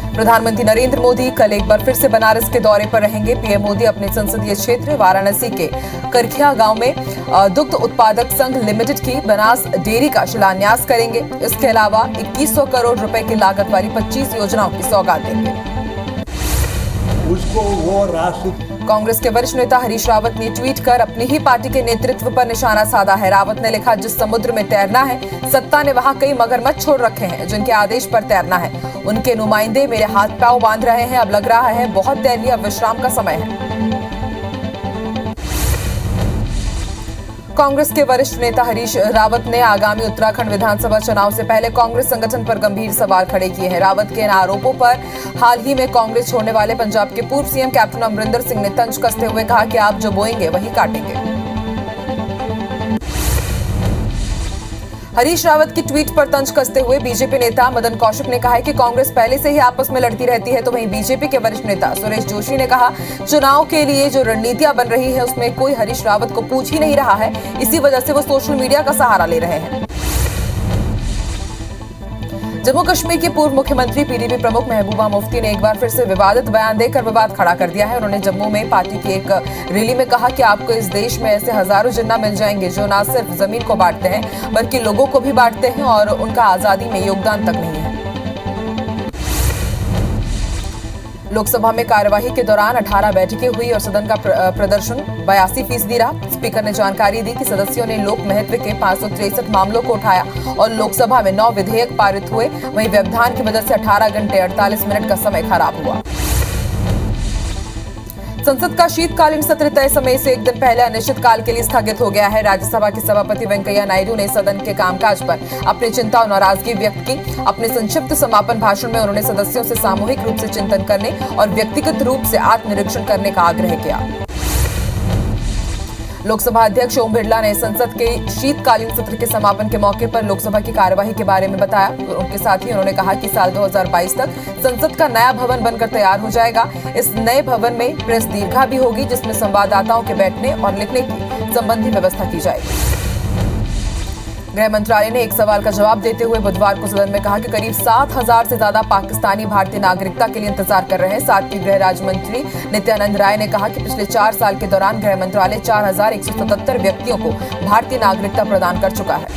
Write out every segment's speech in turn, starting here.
प्रधानमंत्री नरेंद्र मोदी कल एक बार फिर से बनारस के दौरे पर रहेंगे। पीएम मोदी अपने संसदीय क्षेत्र वाराणसी के करखिया गांव में दुग्ध उत्पादक संघ लिमिटेड की बनास डेयरी का शिलान्यास करेंगे। इसके अलावा 2100 करोड़ रुपए की लागत वाली 25 योजनाओं की सौगात देंगे। उसको वो राशि कांग्रेस के वरिष्ठ नेता हरीश रावत ने ट्वीट कर अपनी ही पार्टी के नेतृत्व पर निशाना साधा है। रावत ने लिखा, जिस समुद्र में तैरना है, सत्ता ने वहां कई मगरमच्छ छोड़ रखे हैं जिनके आदेश पर तैरना है। उनके नुमाइंदे मेरे हाथ पांव बांध रहे हैं। अब लग रहा है बहुत तैर लिया, अब विश्राम का समय है। कांग्रेस के वरिष्ठ नेता हरीश रावत ने आगामी उत्तराखंड विधानसभा चुनाव से पहले कांग्रेस संगठन पर गंभीर सवाल खड़े किए हैं। रावत के इन आरोपों पर हाल ही में कांग्रेस छोड़ने वाले पंजाब के पूर्व सीएम कैप्टन अमरिंदर सिंह ने तंज कसते हुए कहा कि आप जो बोएंगे वही काटेंगे। हरीश रावत की ट्वीट पर तंज कसते हुए बीजेपी नेता मदन कौशिक ने कहा है कि कांग्रेस पहले से ही आपस में लड़ती रहती है। तो वहीं बीजेपी के वरिष्ठ नेता सुरेश जोशी ने कहा, चुनाव के लिए जो रणनीतियां बन रही है उसमें कोई हरीश रावत को पूछ ही नहीं रहा है। इसी वजह से वो सोशल मीडिया का सहारा ले रहे हैं। जम्मू कश्मीर के पूर्व मुख्यमंत्री पीडीपी प्रमुख महबूबा मुफ्ती ने एक बार फिर से विवादित बयान देकर विवाद खड़ा कर दिया है। उन्होंने जम्मू में पार्टी की एक रैली में कहा कि आपको इस देश में ऐसे हजारों जिन्ना मिल जाएंगे जो न सिर्फ जमीन को बांटते हैं बल्कि लोगों को भी बांटते हैं और उनका आजादी में योगदान तक नहीं है। लोकसभा में कार्यवाही के दौरान 18 बैठकें हुई और सदन का प्रदर्शन 82% रहा। स्पीकर ने जानकारी दी कि सदस्यों ने लोक महत्व के 563 मामलों को उठाया और लोकसभा में 9 विधेयक पारित हुए। वहीं व्यवधान की वजह से 18 घंटे 48 मिनट का समय खराब हुआ। संसद का शीतकालीन सत्र तय समय से एक दिन पहले अनिश्चितकाल के लिए स्थगित हो गया है। राज्यसभा के सभापति वेंकैया नायडू ने सदन के कामकाज पर अपनी चिंता और नाराजगी व्यक्त की। अपने संक्षिप्त समापन भाषण में उन्होंने सदस्यों से सामूहिक रूप से चिंतन करने और व्यक्तिगत रूप से आत्मनिरीक्षण करने का आग्रह किया। लोकसभा अध्यक्ष ओम बिरला ने संसद के शीतकालीन सत्र के समापन के मौके पर लोकसभा की कार्यवाही के बारे में बताया। उनके साथ ही उन्होंने कहा कि साल 2022 तक संसद का नया भवन बनकर तैयार हो जाएगा। इस नए भवन में प्रेस दीर्घा भी होगी जिसमें संवाददाताओं के बैठने और लिखने की संबंधी व्यवस्था की जाएगी। गृह मंत्रालय ने एक सवाल का जवाब देते हुए बुधवार को सदन में कहा कि करीब 7,000 से ज्यादा पाकिस्तानी भारतीय नागरिकता के लिए इंतजार कर रहे हैं। साथ ही गृह राज्य मंत्री नित्यानंद राय ने कहा कि पिछले 4 साल के दौरान गृह मंत्रालय 4,177 व्यक्तियों को भारतीय नागरिकता प्रदान कर चुका है।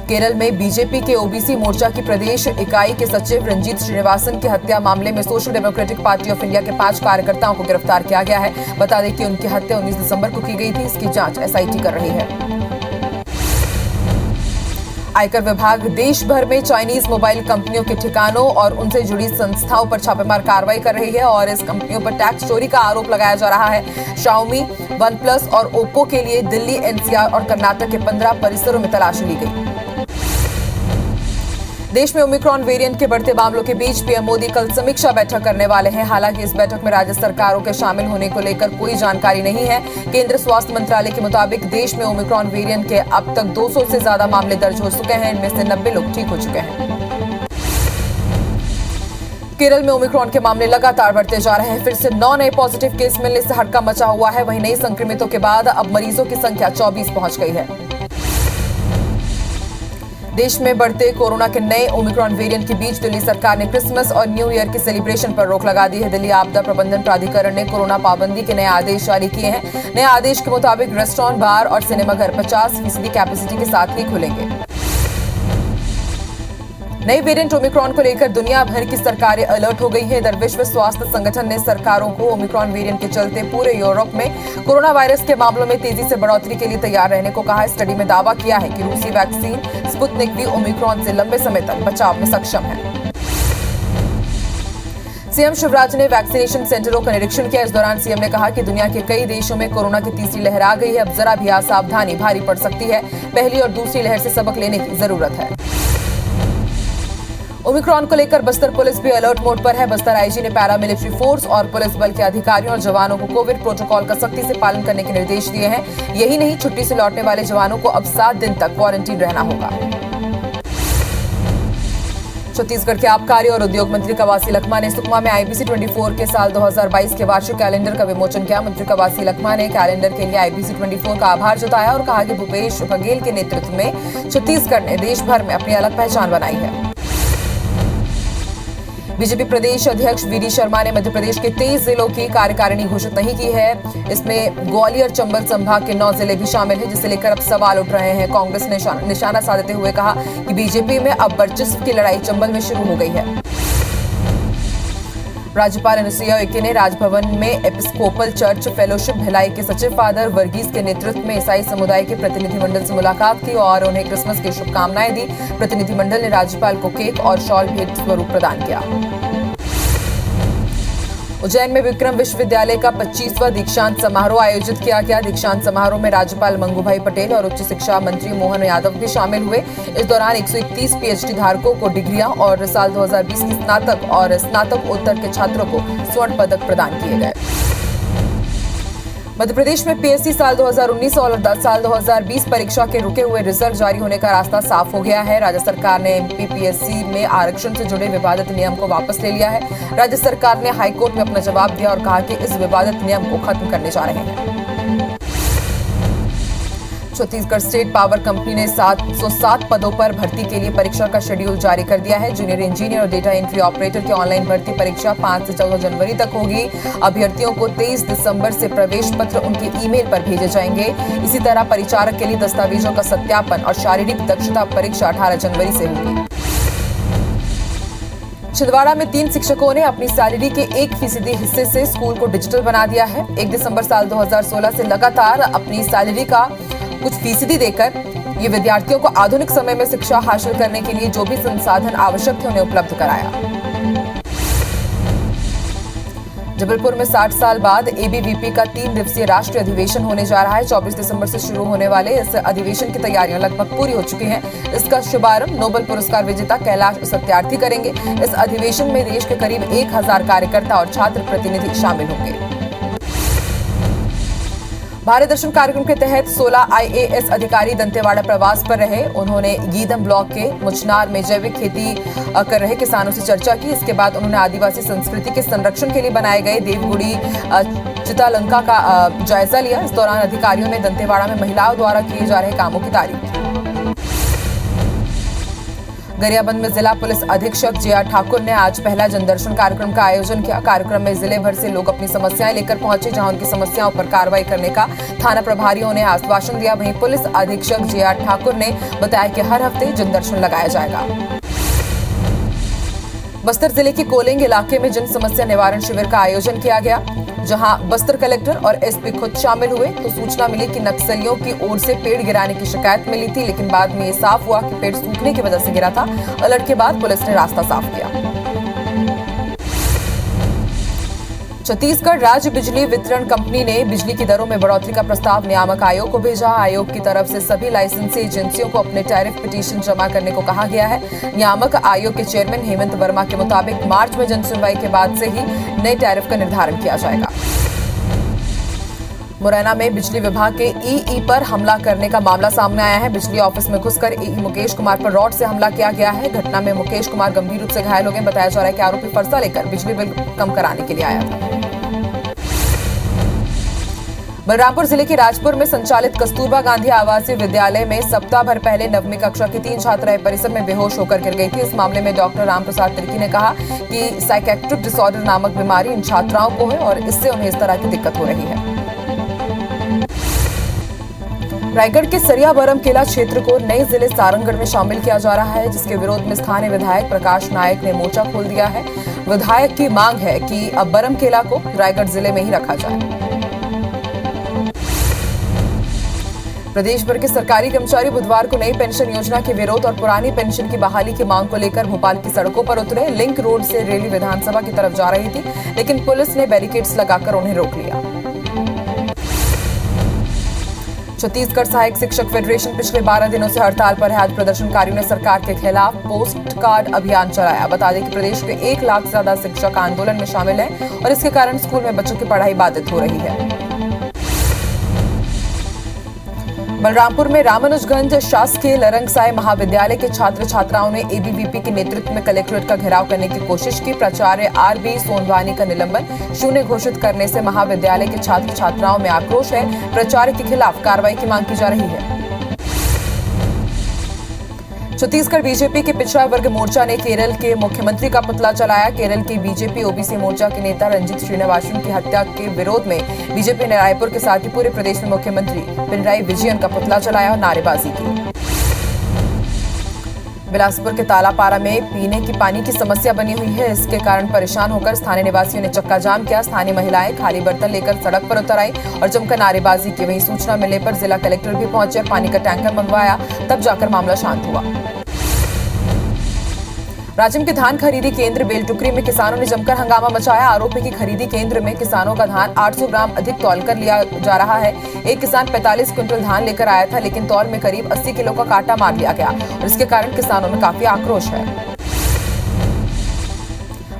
केरल में बीजेपी के ओबीसी मोर्चा की प्रदेश इकाई के सचिव रंजीत श्रीनिवासन की हत्या मामले में social democratic party of India के 5 कार्यकर्ताओं को गिरफ्तार किया गया है। बता दें कि उनकी हत्या 19 दिसंबर को की गई थी। इसकी जांच एसआईटी कर रही है। आयकर विभाग देश भर में चाइनीज मोबाइल कंपनियों के ठिकानों और उनसे जुड़ी संस्थाओं पर छापेमार कार्रवाई कर रही है और इस कंपनियों पर टैक्स चोरी का आरोप लगाया जा रहा है। शाओमी, OnePlus और ओप्पो के लिए दिल्ली, एनसीआर और कर्नाटक के 15 परिसरों में तलाशी ली गई। देश में ओमिक्रॉन वेरिएंट के बढ़ते मामलों के बीच पीएम मोदी कल समीक्षा बैठक करने वाले हैं। हालांकि इस बैठक में राज्य सरकारों के शामिल होने को लेकर कोई जानकारी नहीं है। केंद्रीय स्वास्थ्य मंत्रालय के मुताबिक देश में ओमिक्रॉन वेरिएंट के अब तक 200 से ज्यादा मामले दर्ज हो चुके हैं। इनमें से 90 लोग ठीक हो चुके हैं। केरल में ओमिक्रॉन के मामले लगातार बढ़ते जा रहे हैं। फिर से 9 नए पॉजिटिव केस मिलने से हड़कंप मचा हुआ है। वहीं नए संक्रमितों के बाद अब मरीजों की संख्या 24 पहुंच गई है। देश में बढ़ते कोरोना के नए ओमिक्रॉन वेरिएंट के बीच दिल्ली सरकार ने क्रिसमस और न्यू ईयर के सेलिब्रेशन पर रोक लगा दी है। दिल्ली आपदा प्रबंधन प्राधिकरण ने कोरोना पाबंदी के नए आदेश जारी किए हैं। नए आदेश के मुताबिक रेस्टोरेंट, बार और सिनेमाघर 50% कैपेसिटी के साथ ही खुलेंगे। नए वेरिएंट ओमिक्रॉन को लेकर दुनिया भर की सरकारें अलर्ट हो गई हैं। इधर विश्व स्वास्थ्य संगठन ने सरकारों को ओमिक्रॉन वेरिएंट के चलते पूरे यूरोप में कोरोना वायरस के मामलों में तेजी से बढ़ोतरी के लिए तैयार रहने को कहा है। स्टडी में दावा किया है कि रूसी वैक्सीन स्पुतनिक भी ओमिक्रॉन से लंबे समय तक बचाव में सक्षम है। सीएम शिवराज ने वैक्सीनेशन सेंटरों का निरीक्षण किया। इस दौरान सीएम ने कहा कि दुनिया के कई देशों में कोरोना की तीसरी लहर आ गई है। अब जरा भी असावधानी भारी पड़ सकती है। पहली और दूसरी लहर से सबक लेने की जरूरत है। ओमिक्रॉन को लेकर बस्तर पुलिस भी अलर्ट मोड पर है। बस्तर आईजी ने पैरामिलिट्री फोर्स और पुलिस बल के अधिकारियों और जवानों को कोविड प्रोटोकॉल का सख्ती से पालन करने के निर्देश दिए हैं। यही नहीं, छुट्टी से लौटने वाले जवानों को अब 7 दिन तक क्वारंटीन रहना होगा। छत्तीसगढ़ के आबकारी और उद्योग मंत्री कवासी लखमा ने सुकमा में आईबीसी 24 के साल 2022 के वार्षिक कैलेंडर का विमोचन किया। मंत्री कवासी लखमा ने कैलेंडर के लिए आईबीसी 24 का आभार जताया और कहा कि भूपेश बघेल के नेतृत्व में छत्तीसगढ़ ने देश भर में अपनी अलग पहचान बनाई है। बीजेपी प्रदेश अध्यक्ष वीडी शर्मा ने मध्य प्रदेश के 23 जिलों की कार्यकारिणी घोषित नहीं की है। इसमें ग्वालियर चंबल संभाग के 9 जिले भी शामिल हैं, जिसे लेकर अब सवाल उठ रहे हैं। कांग्रेस ने निशाना साधते हुए कहा कि बीजेपी में अब वर्चस्व की लड़ाई चंबल में शुरू हो गई है। राज्यपाल अनुसुईया उइके ने राजभवन में एपिस्कोपल चर्च फेलोशिप भिलाई के सचिव फादर वर्गीस के नेतृत्व में ईसाई समुदाय के प्रतिनिधिमंडल से मुलाकात की और उन्हें क्रिसमस की शुभकामनाएं दी। प्रतिनिधिमंडल ने राज्यपाल को केक और शॉल भेंट स्वरूप प्रदान किया। उज्जैन में विक्रम विश्वविद्यालय का 25वां दीक्षांत समारोह आयोजित किया गया। दीक्षांत समारोह में राज्यपाल मंगूभाई पटेल और उच्च शिक्षा मंत्री मोहन यादव भी शामिल हुए। इस दौरान 131 पीएचडी धारकों को डिग्रियां और साल 2020 की स्नातक और स्नातकोत्तर के छात्रों को स्वर्ण पदक प्रदान किए गए। मध्य प्रदेश में पीएससी साल 2019 और साल 2020 परीक्षा के रुके हुए रिजल्ट जारी होने का रास्ता साफ हो गया है। राज्य सरकार ने एमपीपीएससी में आरक्षण से जुड़े विवादित नियम को वापस ले लिया है। राज्य सरकार ने हाईकोर्ट में अपना जवाब दिया और कहा कि इस विवादित नियम को खत्म करने जा रहे हैं। छत्तीसगढ़ स्टेट पावर कंपनी ने 707 पदों पर भर्ती के लिए परीक्षा का शेड्यूल जारी कर दिया है। जूनियर इंजीनियर और डेटा एंट्री ऑपरेटर की ऑनलाइन भर्ती परीक्षा 5 से 14 जनवरी तक होगी। अभ्यर्थियों को 23 दिसंबर से प्रवेश पत्र उनके ईमेल पर भेजे जाएंगे। इसी तरह परिचारक के लिए दस्तावेजों का सत्यापन और शारीरिक दक्षता परीक्षा 18 जनवरी से होगी। छिंदवाड़ा में 3 शिक्षकों ने अपनी सैलरी के 1% हिस्से से स्कूल को डिजिटल बना दिया है। 1 दिसंबर साल 2016 से लगातार अपनी सैलरी का कुछ फीसदी देकर ये विद्यार्थियों को आधुनिक समय में शिक्षा हासिल करने के लिए जो भी संसाधन आवश्यक थे उन्हें उपलब्ध कराया। जबलपुर में 60 साल बाद एबीवीपी का 3 दिवसीय राष्ट्रीय अधिवेशन होने जा रहा है। 24 दिसंबर से शुरू होने वाले इस अधिवेशन की तैयारियां लगभग पूरी हो चुकी हैं। इसका शुभारंभ नोबेल पुरस्कार विजेता कैलाश सत्यार्थी करेंगे। इस अधिवेशन में देश के करीब 1000 कार्यकर्ता और छात्र प्रतिनिधि शामिल होंगे। भारत दर्शन कार्यक्रम के तहत 16 आईएएस अधिकारी दंतेवाड़ा प्रवास पर रहे। उन्होंने गीदम ब्लॉक के मुचनार में जैविक खेती कर रहे किसानों से चर्चा की। इसके बाद उन्होंने आदिवासी संस्कृति के संरक्षण के लिए बनाए गए देवगुड़ी चितालंका का जायजा लिया। इस दौरान अधिकारियों ने दंतेवाड़ा में महिलाओं द्वारा किए जा रहे कामों की तारीफ की। गरियाबंद में जिला पुलिस अधीक्षक जेआर ठाकुर ने आज पहला जनदर्शन कार्यक्रम का आयोजन किया। कार्यक्रम में जिले भर से लोग अपनी समस्याएं लेकर पहुंचे, जहां उनकी समस्याओं पर कार्रवाई करने का थाना प्रभारियों ने आश्वासन दिया। वहीं पुलिस अधीक्षक जेआर ठाकुर ने बताया कि हर हफ्ते जनदर्शन लगाया जाएगा। बस्तर जिले के कोलेंग इलाके में जन समस्या निवारण शिविर का आयोजन किया गया, जहां बस्तर कलेक्टर और एसपी खुद शामिल हुए। तो सूचना मिली कि नक्सलियों की ओर से पेड़ गिराने की शिकायत मिली थी, लेकिन बाद में ये साफ हुआ कि पेड़ सूखने की वजह से गिरा था। अलर्ट के बाद पुलिस ने रास्ता साफ किया। छत्तीसगढ़ राज्य बिजली वितरण कंपनी ने बिजली की दरों में बढ़ोतरी का प्रस्ताव नियामक आयोग को भेजा। आयोग की तरफ से सभी लाइसेंसी एजेंसियों को अपने टैरिफ पिटीशन जमा करने को कहा गया है। नियामक आयोग के चेयरमैन हेमंत वर्मा के मुताबिक मार्च में जन सुनवाई के बाद से ही नए टैरिफ का निर्धारण किया जाएगा। मुरैना में बिजली विभाग के ईई पर हमला करने का मामला सामने आया है। बिजली ऑफिस में घुसकर ईई मुकेश कुमार पर रॉड से हमला किया गया है। घटना में मुकेश कुमार गंभीर रूप से घायल हो गए। बताया जा रहा है कि आरोपी फरसा लेकर बिजली बिल कम कराने के लिए आया था। बलरामपुर जिले के राजपुर में संचालित कस्तूरबा गांधी आवासीय विद्यालय में सप्ताह भर पहले 9वीं कक्षा की 3 छात्राएं परिसर में बेहोश होकर गिर गई थी। इस मामले में डॉक्टर रामप्रसाद तिर्की ने कहा कि साइकेट्रिक डिसऑर्डर नामक बीमारी इन छात्राओं को है और इससे उन्हें इस तरह की दिक्कत हो रही है। रायगढ़ के सरिया बरमकेला क्षेत्र को नए जिले सारंगगढ़ में शामिल किया जा रहा है, जिसके विरोध में स्थानीय विधायक प्रकाश नायक ने मोर्चा खोल दिया है। विधायक की मांग है कि अब बरमकेला को रायगढ़ जिले में ही रखा जाए। प्रदेश भर के सरकारी कर्मचारी बुधवार को नई पेंशन योजना के विरोध और पुरानी पेंशन की बहाली की मांग को लेकर भोपाल की सड़कों पर उतरे। लिंक रोड से रैली विधानसभा की तरफ जा रही थी, लेकिन पुलिस ने बैरिकेड्स लगाकर उन्हें रोक लिया। छत्तीसगढ़ सहायक शिक्षक फेडरेशन पिछले 12 दिनों से हड़ताल पर है। आज प्रदर्शनकारियों ने सरकार के खिलाफ पोस्ट कार्ड अभियान चलाया। बता दें कि प्रदेश के 1 लाख से ज्यादा शिक्षक आंदोलन में शामिल हैं और इसके कारण स्कूल में बच्चों की पढ़ाई बाधित हो रही है। बलरामपुर में रामानुजगंज शासकीय लरंगसाय महाविद्यालय के छात्र छात्राओं ने एबीवीपी के नेतृत्व में कलेक्ट्रेट का घेराव करने की कोशिश की। प्राचार्य आरबी सोनवानी का निलंबन शून्य घोषित करने से महाविद्यालय के छात्र छात्राओं में आक्रोश है। प्राचार्य के खिलाफ कार्रवाई की मांग की जा रही है। छत्तीसगढ़ बीजेपी के पिछड़ा वर्ग मोर्चा ने केरल के मुख्यमंत्री का पुतला जलाया। केरल के बीजेपी ओबीसी मोर्चा के नेता रंजीत श्रीनिवासन की हत्या के विरोध में बीजेपी ने रायपुर के साथ ही पूरे प्रदेश में मुख्यमंत्री पिनराई विजयन का पुतला जलाया और नारेबाजी की। बिलासपुर के तालापारा में पीने की पानी की समस्या बनी हुई है। इसके कारण परेशान होकर स्थानीय निवासियों ने चक्का जाम किया। स्थानीय महिलाएं खाली बर्तन लेकर सड़क पर उतर आई और जमकर नारेबाजी की। वहीं सूचना मिलने पर जिला कलेक्टर भी पहुंचे और पानी का टैंकर मंगवाया, तब जाकर मामला शांत हुआ। राजिम के धान खरीदी केंद्र बेलटुकरी में किसानों ने जमकर हंगामा मचाया। आरोप है कि खरीदी केंद्र में किसानों का धान 800 ग्राम अधिक तौल कर लिया जा रहा है। एक किसान 45 क्विंटल धान लेकर आया था, लेकिन तौल में करीब 80 किलो का काटा मार लिया गया और इसके कारण किसानों में काफी आक्रोश है।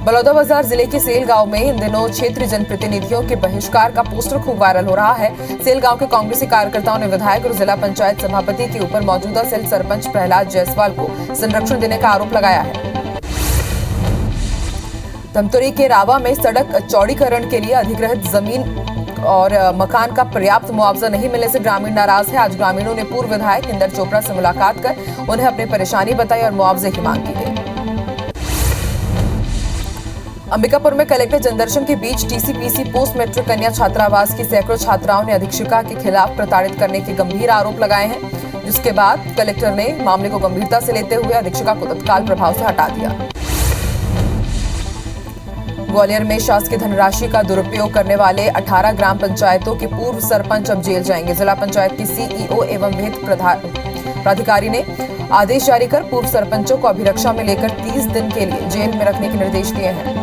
बलौदाबाजार जिले के सेल गांव में इन दिनों क्षेत्रीय जनप्रतिनिधियों के बहिष्कार का पोस्टर खूब वायरल हो रहा है। सेल गांव के कांग्रेसी कार्यकर्ताओं ने विधायक और जिला पंचायत सभापति के ऊपर मौजूदा सेल सरपंच प्रहलाद जायसवाल को संरक्षण देने का आरोप लगाया है। धमतरी के रावा में सड़क चौड़ीकरण के लिए अधिग्रहित जमीन और मकान का पर्याप्त मुआवजा नहीं मिलने से ग्रामीण नाराज है। आज ग्रामीणों ने पूर्व विधायक इंदर चोपड़ा से मुलाकात कर उन्हें अपनी परेशानी बताई और मुआवजे की मांग की गई। अंबिकापुर में कलेक्टर जनदर्शन के बीच टीसीपीसी पोस्ट मैट्रिक कन्या छात्रावास की सैकड़ों छात्राओं ने अधीक्षिका के खिलाफ प्रताड़ित करने के गंभीर आरोप लगाए हैं, जिसके बाद कलेक्टर ने मामले को गंभीरता से लेते हुए अधीक्षिका को तत्काल प्रभाव से हटा दिया। ग्वालियर में शासकीय धनराशि का दुरुपयोग करने वाले 18 ग्राम पंचायतों के पूर्व सरपंच अब जेल जाएंगे। जिला पंचायत की सीईओ एवं विहित प्राधिकारी ने आदेश जारी कर पूर्व सरपंचों को अभिरक्षा में लेकर 30 दिन के लिए जेल में रखने के निर्देश दिए हैं।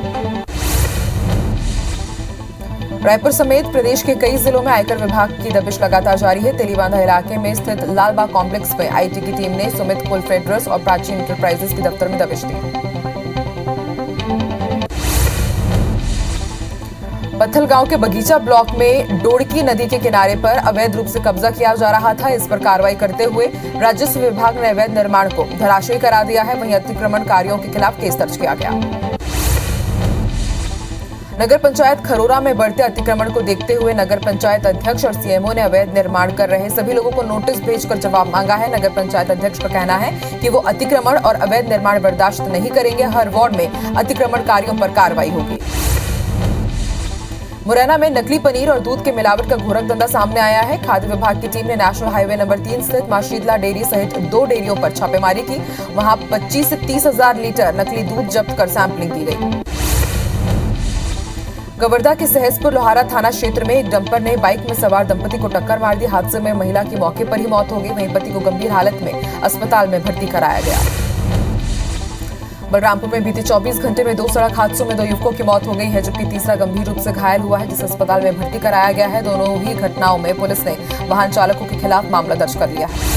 रायपुर समेत प्रदेश के कई जिलों में आयकर विभाग की दबिश लगातार जारी है। तेलीबांधा इलाके में स्थित लालबाग कॉम्प्लेक्स में आईटी की टीम ने सुमित कोल ट्रेडर्स और प्राचीन इंटरप्राइजेस के दफ्तर में दबिश दी। पत्थलगांव के बगीचा ब्लॉक में डोड़की नदी के किनारे पर अवैध रूप से कब्जा किया जा रहा था। इस पर कार्रवाई करते हुए राजस्व विभाग ने अवैध निर्माण को धराशायी करा दिया है। वहीं अतिक्रमणकारियों के खिलाफ केस दर्ज किया गया। नगर पंचायत खरोरा में बढ़ते अतिक्रमण को देखते हुए नगर पंचायत अध्यक्ष और सीएमओ ने अवैध निर्माण कर रहे सभी लोगों को नोटिस भेजकर जवाब मांगा है। नगर पंचायत अध्यक्ष का कहना है कि वो अतिक्रमण और अवैध निर्माण बर्दाश्त नहीं करेंगे। हर वार्ड में अतिक्रमणकारियों पर कार्रवाई होगी। मुरैना में नकली पनीर और दूध के मिलावट का घोरक धंधा सामने आया है। खाद्य विभाग की टीम ने नेशनल हाईवे नंबर 3 स्थित मां शीतला डेयरी सहित 2 डेयरियों पर छापेमारी की। वहां 25 से 30 हजार लीटर नकली दूध जब्त कर सैंपलिंग की गई। कवर्धा के सहसपुर लोहारा थाना क्षेत्र में एक डंपर ने बाइक में सवार दंपति को टक्कर मार दी। हादसे में महिला की मौके पर ही मौत हो गई। वहीं पति को गंभीर हालत में अस्पताल में भर्ती कराया गया। बलरामपुर में बीते 24 घंटे में 2 सड़क हादसों में 2 युवकों की मौत हो गई है, जबकि तीसरा गंभीर रूप से घायल हुआ है, जिसे अस्पताल में भर्ती कराया गया है। दोनों ही घटनाओं में पुलिस ने वाहन चालकों के खिलाफ मामला दर्ज कर लिया है।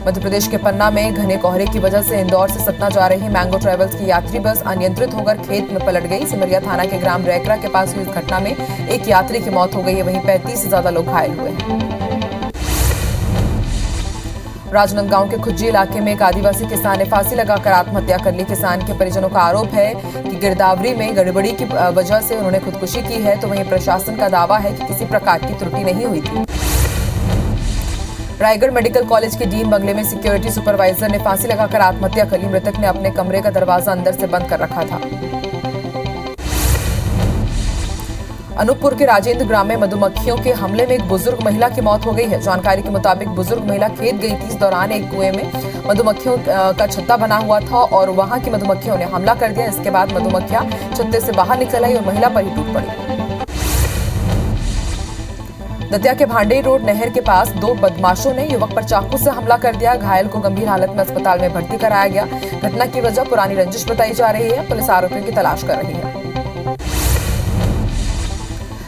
मध्य प्रदेश के पन्ना में घने कोहरे की वजह से इंदौर से सतना जा रही मैंगो ट्रेवल्स की यात्री बस अनियंत्रित होकर खेत में पलट गई। सिमरिया थाना के ग्राम रैकरा के पास हुई इस घटना में एक यात्री की मौत हो गई है। वहीं 35 से ज्यादा लोग घायल हुए हैं। राजनांदगांव के खुज्जी इलाके में एक आदिवासी किसान ने फांसी लगाकर आत्महत्या कर ली। किसान के परिजनों का आरोप है कि गिरदावरी में गड़बड़ी की वजह से उन्होंने खुदकुशी की है, तो वहीं प्रशासन का दावा है कि किसी प्रकार की त्रुटि नहीं हुई थी। रायगढ़ मेडिकल कॉलेज के डीन बंगले में सिक्योरिटी सुपरवाइजर ने फांसी लगाकर आत्महत्या कर ली। मृतक ने अपने कमरे का दरवाजा अंदर से बंद कर रखा था। अनूपपुर के राजेंद्र ग्राम में मधुमक्खियों के हमले में एक बुजुर्ग महिला की मौत हो गई है। जानकारी के मुताबिक बुजुर्ग महिला खेत गई थी। इस दौरान एक कुएं में मधुमक्खियों का छत्ता बना हुआ था और वहां की मधुमक्खियों ने हमला कर दिया। इसके बाद मधुमक्खियां छत्ते से बाहर निकल आई और महिला पर ही टूट पड़ी। दतिया के भांडेर रोड नहर के पास 2 बदमाशों ने युवक पर चाकू से हमला कर दिया। घायल को गंभीर हालत में अस्पताल में भर्ती कराया गया। घटना की वजह पुरानी रंजिश बताई जा रही है। पुलिस आरोपियों की तलाश कर रही है।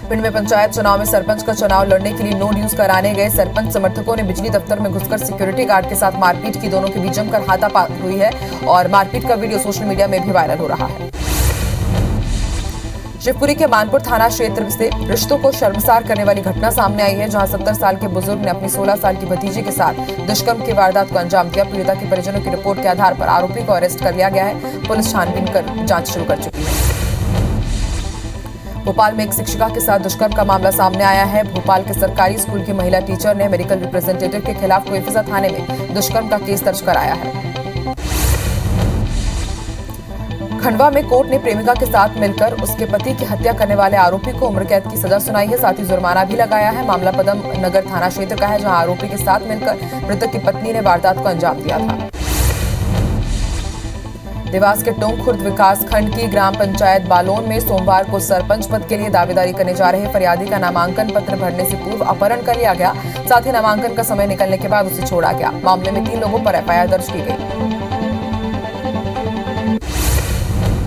पिंड में पंचायत चुनाव में सरपंच का चुनाव लड़ने के लिए नो ड्यूज कराने गए सरपंच समर्थकों ने बिजली दफ्तर में घुसकर सिक्योरिटी गार्ड के साथ मारपीट की। दोनों के बीच जमकर हाथापाई हुई है और मारपीट का वीडियो सोशल मीडिया में भी वायरल हो रहा है। शिवपुरी के मानपुर थाना क्षेत्र से रिश्तों को शर्मसार करने वाली घटना सामने आई है, जहां 70 साल के बुजुर्ग ने अपनी 16 साल की भतीजी के साथ दुष्कर्म की वारदात को अंजाम दिया। पीड़िता के परिजनों की रिपोर्ट के आधार पर आरोपी को अरेस्ट कर लिया गया है। पुलिस छानबीन कर जांच शुरू कर चुकी है। भोपाल में एक शिक्षिका के साथ दुष्कर्म का मामला सामने आया है। भोपाल के सरकारी स्कूल की महिला टीचर ने मेडिकल रिप्रेजेंटेटिव के खिलाफ कोईफिजा थाने में दुष्कर्म का केस दर्ज कराया है। खंडवा में कोर्ट ने प्रेमिका के साथ मिलकर उसके पति की हत्या करने वाले आरोपी को उम्र कैद की सजा सुनाई है, साथ ही जुर्माना भी लगाया है। मामला पदम नगर थाना क्षेत्र का है, जहां आरोपी के साथ मिलकर मृतक की पत्नी ने वारदात को अंजाम दिया था। देवास के टोंक खुर्द विकास खंड की ग्राम पंचायत बालोन में सोमवार को सरपंच पद के लिए दावेदारी करने जा रहे फरियादी का नामांकन पत्र भरने से पूर्व अपहरण कर लिया गया। साथ ही नामांकन का समय निकलने के बाद उसे छोड़ा गया। मामले में 3 लोगों पर एफआईआर दर्ज की गई।